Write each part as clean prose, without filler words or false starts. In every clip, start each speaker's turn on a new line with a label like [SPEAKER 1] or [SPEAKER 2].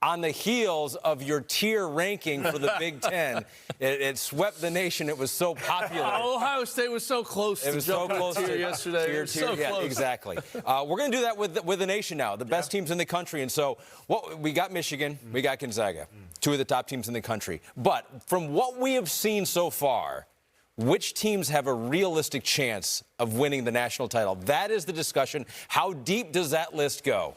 [SPEAKER 1] on the heels of your tier ranking for the Big Ten. It swept the nation. It was so popular.
[SPEAKER 2] Ohio State was so close.
[SPEAKER 1] It was so close
[SPEAKER 2] to yesterday.
[SPEAKER 1] Tier,
[SPEAKER 2] so
[SPEAKER 1] yeah,
[SPEAKER 2] close.
[SPEAKER 1] exactly. We're going to do that with the nation now, the best teams in the country. And so we got Michigan, we got Gonzaga, two of the top teams in the country. But from what we have seen so far, which teams have a realistic chance of winning the national title? That is the discussion. How deep does that list go?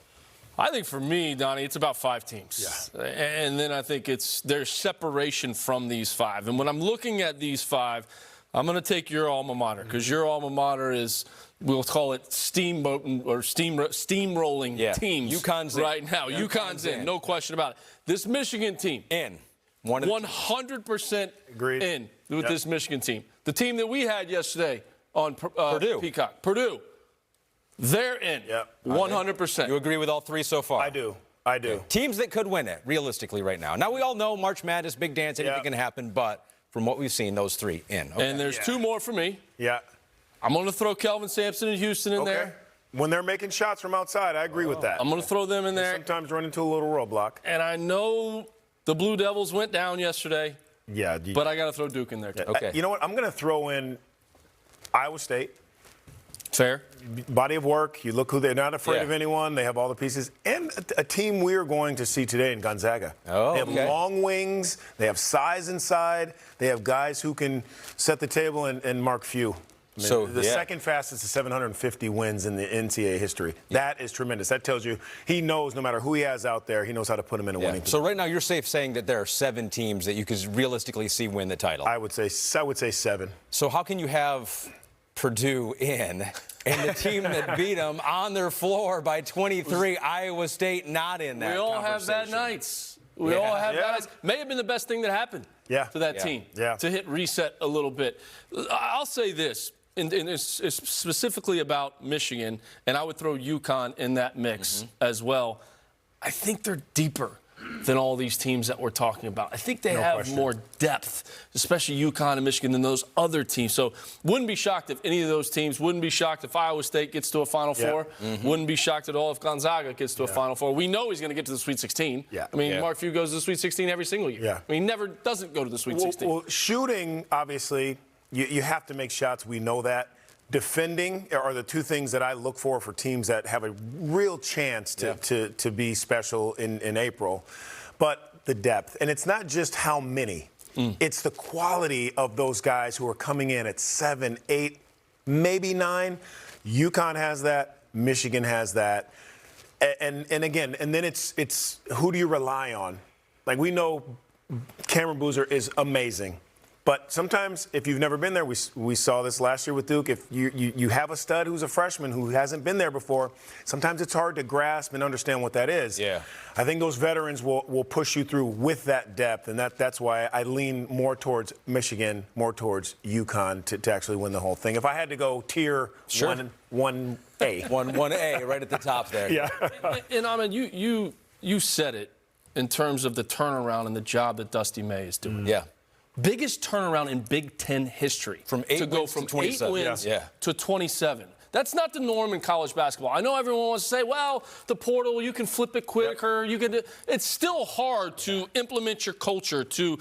[SPEAKER 2] I think for me, Donnie, it's about 5 teams. Yeah. And then I think there's separation from these 5. And when I'm looking at these 5, I'm going to take your alma mater because your alma mater is, we'll call it steamboating or steamrolling teams
[SPEAKER 1] UConn's
[SPEAKER 2] right now. UConn's in, no question about it. This Michigan team.
[SPEAKER 1] In.
[SPEAKER 2] 100%
[SPEAKER 3] Agreed.
[SPEAKER 2] in with this Michigan team. The team that we had yesterday on
[SPEAKER 1] Purdue.
[SPEAKER 2] Peacock. Purdue. They're in.
[SPEAKER 3] Yep.
[SPEAKER 2] 100%.
[SPEAKER 1] You agree with all 3 so far?
[SPEAKER 3] I do. Okay.
[SPEAKER 1] Teams that could win it, realistically, right now. Now, we all know March Madness, big dance, anything can happen, but from what we've seen, those 3 in. Okay.
[SPEAKER 2] And there's 2 more for me.
[SPEAKER 3] Yeah.
[SPEAKER 2] I'm going to throw Kelvin Sampson and Houston in there.
[SPEAKER 3] When they're making shots from outside, I agree with that.
[SPEAKER 2] I'm going to throw them in there.
[SPEAKER 3] Sometimes run into a little roadblock.
[SPEAKER 2] And I know the Blue Devils went down yesterday.
[SPEAKER 3] Yeah.
[SPEAKER 2] But I got to throw Duke in there, too.
[SPEAKER 1] Okay.
[SPEAKER 3] You know what? I'm going to throw in Iowa State.
[SPEAKER 2] Fair.
[SPEAKER 3] Body of work. You look who they're not afraid of anyone. They have all the pieces. And a team we're going to see today in Gonzaga.
[SPEAKER 1] Oh,
[SPEAKER 3] they have long wings. They have size inside. They have guys who can set the table and mark few. I mean,
[SPEAKER 1] so
[SPEAKER 3] the second fastest is 750 wins in the NCAA history. That is tremendous. That tells you he knows no matter who he has out there, he knows how to put him in a winning position.
[SPEAKER 1] So right now you're safe saying that there are 7 teams that you could realistically see win the title.
[SPEAKER 3] I would say 7.
[SPEAKER 1] So how can you have Purdue in and the team that beat them on their floor by 23, Iowa State not in that?
[SPEAKER 2] We all have bad nights. We all have bad nights. May have been the best thing that happened to that team to hit reset a little bit. I'll say this. And it's specifically about Michigan, and I would throw UConn in that mix as well. I think they're deeper than all these teams that we're talking about. I think they have more depth, especially UConn and Michigan, than those other teams. So wouldn't be shocked if any of those teams, wouldn't be shocked if Iowa State gets to a Final Four. Wouldn't be shocked at all if Gonzaga gets to a Final Four. We know he's going to get to the Sweet 16. I mean, Mark Few goes to the Sweet 16 every single year. I mean, he never doesn't go to the Sweet 16.
[SPEAKER 3] Well, shooting, obviously, you have to make shots. We know that. Defending are the 2 things that I look for teams that have a real chance to be special in April. But the depth. And it's not just how many. It's the quality of those guys who are coming in at 7, 8, maybe 9. UConn has that. Michigan has that. And again, and then it's who do you rely on? Like, we know Cameron Boozer is amazing. But sometimes, if you've never been there, we saw this last year with Duke. If you have a stud who's a freshman who hasn't been there before, sometimes it's hard to grasp and understand what that is. I think those veterans will push you through with that depth, and that's why I lean more towards Michigan, more towards UConn to actually win the whole thing. If I had to go tier 1A.
[SPEAKER 1] 1A right at the top there.
[SPEAKER 2] And Ahmed, you said it in terms of the turnaround and the job that Dusty May is doing. Biggest turnaround in Big Ten history.
[SPEAKER 1] From 8
[SPEAKER 2] to go
[SPEAKER 1] wins
[SPEAKER 2] from
[SPEAKER 1] to 27.
[SPEAKER 2] 8 wins to 27. That's not the norm in college basketball. I know everyone wants to say, well, the portal, you can flip it quicker. You can. It's still hard to implement your culture, to,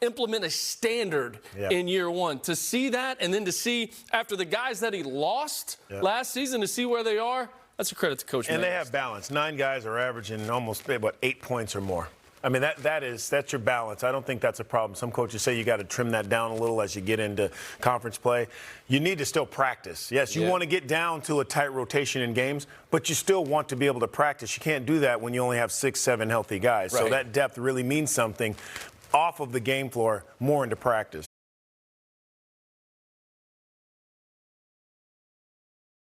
[SPEAKER 2] implement a standard in year 1. To see that, and then to see after the guys that he lost last season, to see where they are, that's a credit to Coach May.
[SPEAKER 3] And they have balance. 9 guys are averaging almost, 8 points or more. I mean, that's your balance. I don't think that's a problem. Some coaches say you got to trim that down a little as you get into conference play. You need to still practice. Yes, you want to get down to a tight rotation in games, but you still want to be able to practice. You can't do that when you only have 6, 7 healthy guys. So that depth really means something off of the game floor, more into practice.